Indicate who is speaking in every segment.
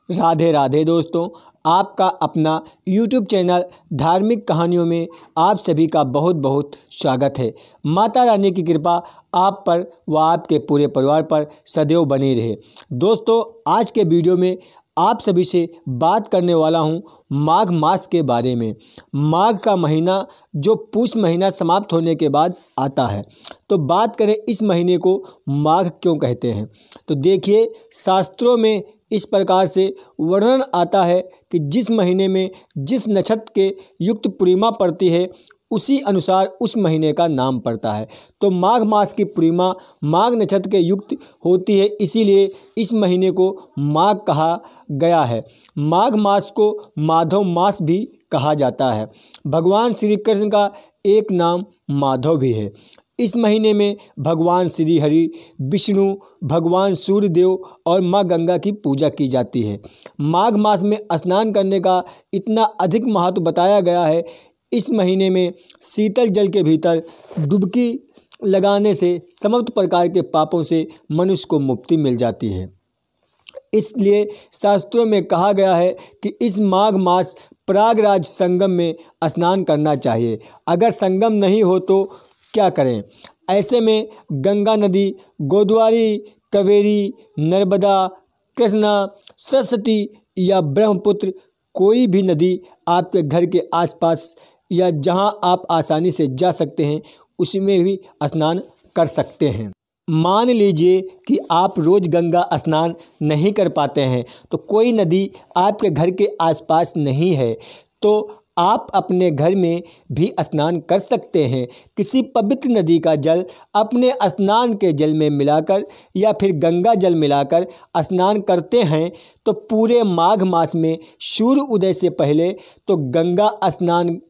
Speaker 1: राधे राधे दोस्तों, आपका अपना YouTube चैनल धार्मिक कहानियों में आप सभी का बहुत बहुत स्वागत है। माता रानी की कृपा आप पर व आपके पूरे परिवार पर सदैव बनी रहे। दोस्तों, आज के वीडियो में आप सभी से बात करने वाला हूं माघ मास के बारे में। माघ का महीना जो पुष महीना समाप्त होने के बाद आता है, तो बात करें इस महीने को माघ क्यों कहते हैं। तो देखिए, शास्त्रों में इस प्रकार से वर्णन आता है कि जिस महीने में जिस नक्षत्र के युक्त पूर्णिमा पड़ती है उसी अनुसार उस महीने का नाम पड़ता है। तो माघ मास की पूर्णिमा माघ नक्षत्र के युक्त होती है, इसीलिए इस महीने को माघ कहा गया है। माघ मास को माधव मास भी कहा जाता है। भगवान श्री कृष्ण का एक नाम माधव भी है। इस महीने में भगवान श्री हरि, विष्णु, भगवान सूर्यदेव और माँ गंगा की पूजा की जाती है। माघ मास में स्नान करने का इतना अधिक महत्व बताया गया है। इस महीने में शीतल जल के भीतर डुबकी लगाने से समस्त प्रकार के पापों से मनुष्य को मुक्ति मिल जाती है। इसलिए शास्त्रों में कहा गया है कि इस माघ मास प्रयागराज संगम में स्नान करना चाहिए। अगर संगम नहीं हो तो क्या करें? ऐसे में गंगा नदी, गोदावरी, कावेरी, नर्मदा, कृष्णा, सरस्वती या ब्रह्मपुत्र, कोई भी नदी आपके घर के आसपास या जहां आप आसानी से जा सकते हैं उसमें भी स्नान कर सकते हैं। मान लीजिए कि आप रोज़ गंगा स्नान नहीं कर पाते हैं, तो कोई नदी आपके घर के आसपास नहीं है, तो आप अपने घर में भी स्नान कर सकते हैं। किसी पवित्र नदी का जल अपने स्नान के जल में मिलाकर या फिर गंगा जल मिलाकर स्नान करते हैं तो पूरे माघ मास में सूर्य उदय से पहले तो गंगा स्नान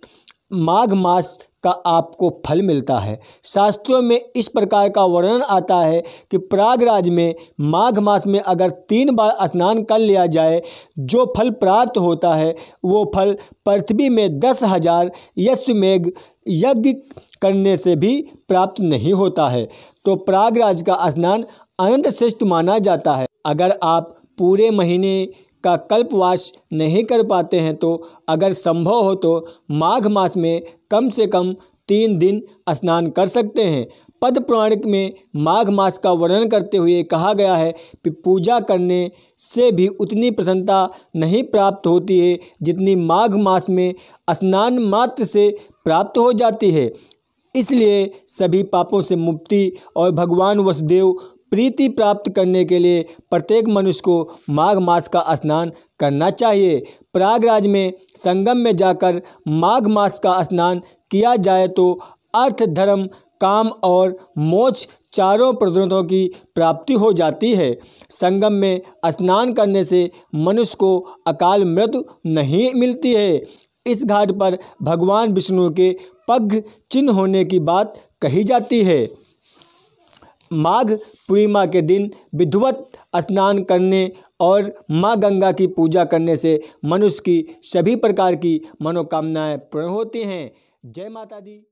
Speaker 1: माघ मास का आपको फल मिलता है। शास्त्रों में इस प्रकार का वर्णन आता है कि प्रयागराज में माघ मास में अगर 3 बार स्नान कर लिया जाए, जो फल प्राप्त होता है वो फल पृथ्वी में 10,000 अश्वमेध यज्ञ करने से भी प्राप्त नहीं होता है। तो प्रयागराज का स्नान अनंत श्रेष्ठ माना जाता है। अगर आप पूरे महीने का कल्पवास नहीं कर पाते हैं तो अगर संभव हो तो माघ मास में कम से कम 3 दिन स्नान कर सकते हैं। पद्म पुराण में माघ मास का वर्णन करते हुए कहा गया है कि पूजा करने से भी उतनी प्रसन्नता नहीं प्राप्त होती है जितनी माघ मास में स्नान मात्र से प्राप्त हो जाती है। इसलिए सभी पापों से मुक्ति और भगवान वसुदेव प्रीति प्राप्त करने के लिए प्रत्येक मनुष्य को माघ मास का स्नान करना चाहिए। प्रयागराज में संगम में जाकर माघ मास का स्नान किया जाए तो अर्थ, धर्म, काम और मोक्ष चारों पदार्थों की प्राप्ति हो जाती है। संगम में स्नान करने से मनुष्य को अकाल मृत्यु नहीं मिलती है। इस घाट पर भगवान विष्णु के पग चिन्ह होने की बात कही जाती है। माघ पूर्णिमा के दिन विधिवत स्नान करने और माँ गंगा की पूजा करने से मनुष्य की सभी प्रकार की मनोकामनाएं पूर्ण होती हैं। जय माता दी।